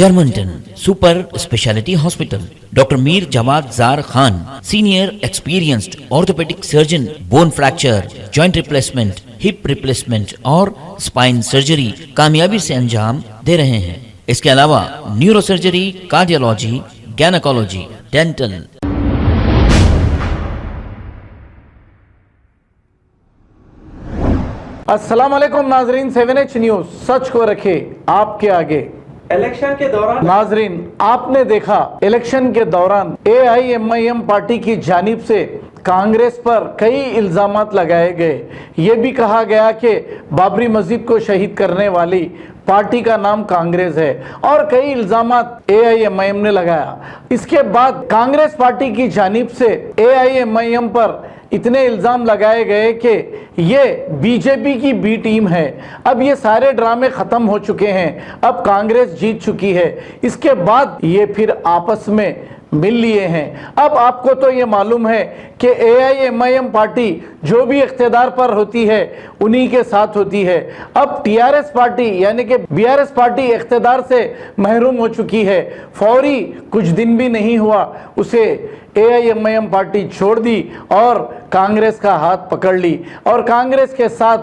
Germanton super speciality hospital, doctor Mir Jawad Jar Khan, senior experienced orthopaedic surgeon, bone fracture, joint replacement, hip replacement और spine surgery कामयाबी से अंजाम दे रहे हैं। इसके अलावा neuro surgery, cardiology, gynaecology, dental. अस्सलाम वालेकुम नाजरीन, 7H न्यूज सच को रखे आपके आगे। इलेक्शन के दौरान नाजरीन, आपने देखा इलेक्शन के दौरान AIMIM पार्टी की जानिब से कांग्रेस पर कई इल्जामात लगाए गए। ये भी कहा गया कि बाबरी मस्जिद को शहीद करने वाली पार्टी का नाम कांग्रेस है और कई इल्जामात AIMIM ने लगाया। इसके बाद कांग्रेस पार्टी की जानिब से AIMIM पर इतने इल्जाम लगाए गए कि ये बीजेपी की बी टीम है। अब ये सारे ड्रामे खत्म हो चुके हैं, अब कांग्रेस जीत चुकी है। इसके बाद ये फिर आपस में मिल लिए हैं। अब आपको तो ये मालूम है कि AIMIM पार्टी जो भी इख्तिदार पर होती है उन्हीं के साथ होती है। अब TRS पार्टी यानी कि BRS पार्टी इख्तिदार से महरूम हो चुकी है। फौरी कुछ दिन भी नहीं हुआ उसे AIMIM पार्टी छोड़ दी और कांग्रेस का हाथ पकड़ ली और कांग्रेस के साथ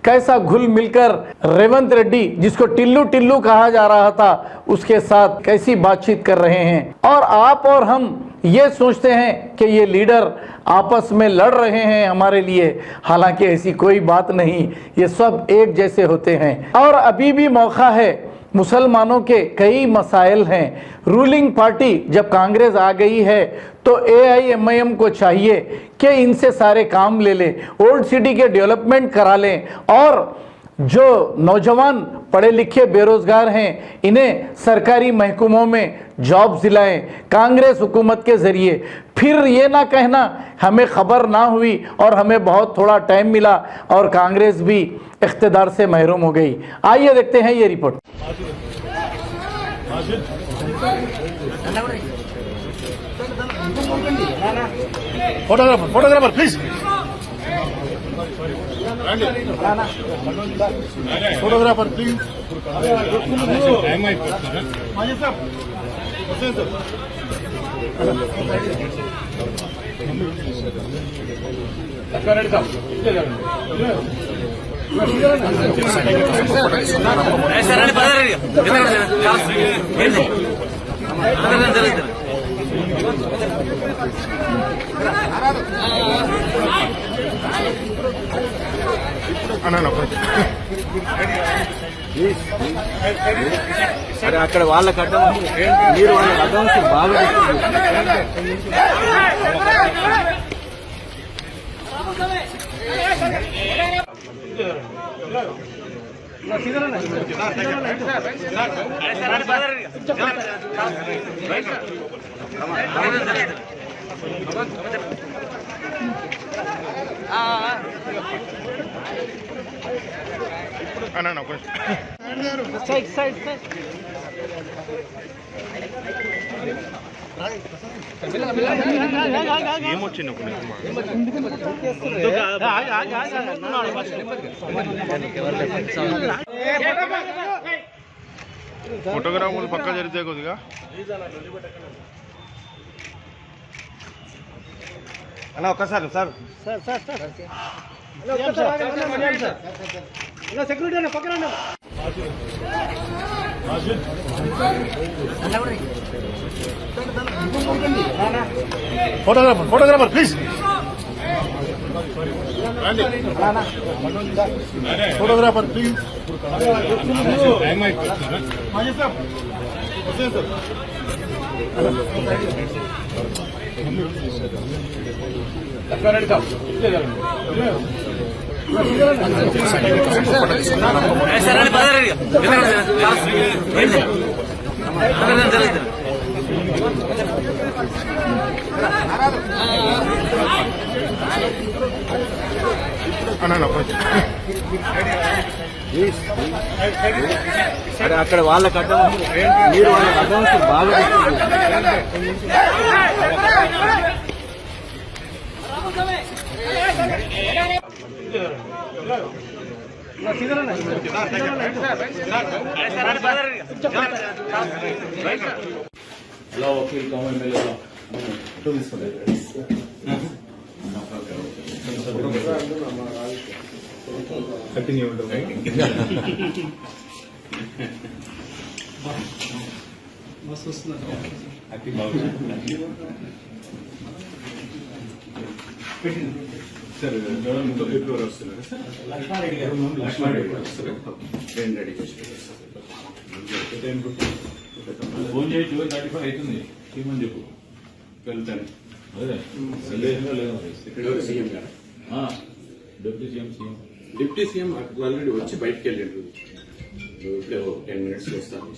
कैसा घुल मिलकर रेवंत रेड्डी, जिसको टिल्लू टिल्लू कहा जा रहा था, उसके साथ कैसी बातचीत कर रहे हैं। और आप और हम ये सोचते हैं कि ये लीडर आपस में लड़ रहे हैं हमारे लिए, हालांकि ऐसी कोई बात नहीं, ये सब एक जैसे होते हैं। और अभी भी मौका है, मुसलमानों के कई मसाइल हैं। रूलिंग पार्टी जब कांग्रेस आ गई है तो AIMIM को चाहिए कि इनसे सारे काम ले लें, ओल्ड सिटी के डेवलपमेंट करा लें और जो नौजवान पढ़े लिखे बेरोजगार हैं इन्हें सरकारी महकमों में जॉब दिलाएं कांग्रेस हुकूमत के ज़रिए। फिर ये ना कहना हमें खबर ना हुई और हमें बहुत थोड़ा टाइम मिला और कांग्रेस भी इख्तिदार से महरूम हो गई। आइए देखते हैं ये report. Photographer please, photographer please. అరే అక్కడ వాళ్ళకి అడ్డం మీరు వాళ్ళకి అడ్డం బాగా ఏమొచ్చింది ఫోటోగ్రాఫర్లు పక్క జరిగితే కొద్దిగా అలా ఒక్కసారి సార్ సెక్యూరిటీ పక్కన फोटोग्राफर प्लीज, फोटोग्राफर प्लीज। అరే అక్కడ వాళ్ళకి అడ్డం మీరు వాళ్ళకి అడ్డం బాగా ఎలా వకీల్ కమ్ ఎమ్మెల్యే కటింగ్ ఉంటుంది సార్ ఫిబ్రవరి వస్తున్నారు సార్ లక్ష్మారెడ్డి గారు సార్ ట్రైన్ రెడీ చేసి ఫోన్ చేసి 35 అవుతుంది ఏమని చెప్పు వెళ్తాను అదే సందేహంగా లేదు సీఎం గారు డిప్యూటీ సీఎం ఆల్రెడీ వచ్చి బయటకు వెళ్ళాడు ఇప్పుడే 10 minutes వస్తాను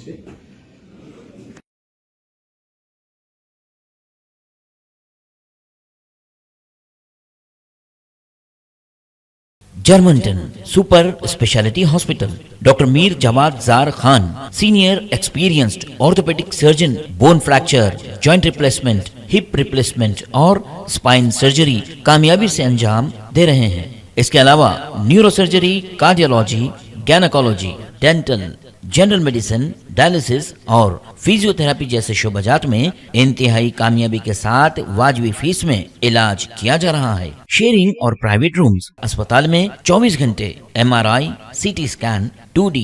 जर्मनटन super speciality hospital doctor Mir जमात जार Khan senior experienced orthopaedic surgeon bone fracture joint replacement hip replacement और स्पाइन सर्जरी कामयाबी से अंजाम दे रहे हैं। इसके अलावा neuro surgery, cardiology, gynaecology, dental, general medicine, dialysis और फिजियोथेरेपी जैसे शोबाजात में इंतहाई कामयाबी के साथ वाजबी फीस में इलाज किया जा रहा है। शेयरिंग और प्राइवेट रूम्स, अस्पताल में 24 घंटे MRI, CT scan, 2D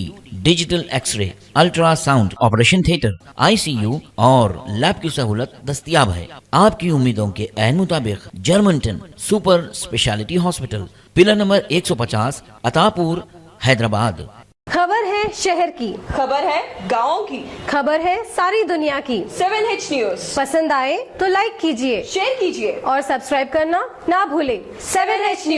digital X-ray, ultrasound, operation theatre, ICU और लैब की सहूलत दस्तयाब है। आपकी उम्मीदों के ऐन मुताबिक Germanton super speciality hospital, pillar number 150, Attapur, Hyderabad. खबर है शहर की, खबर है गाँव की, खबर है सारी दुनिया की। 7H न्यूज पसंद आए तो लाइक कीजिए, शेयर कीजिए और सब्सक्राइब करना ना भूले। 7H news.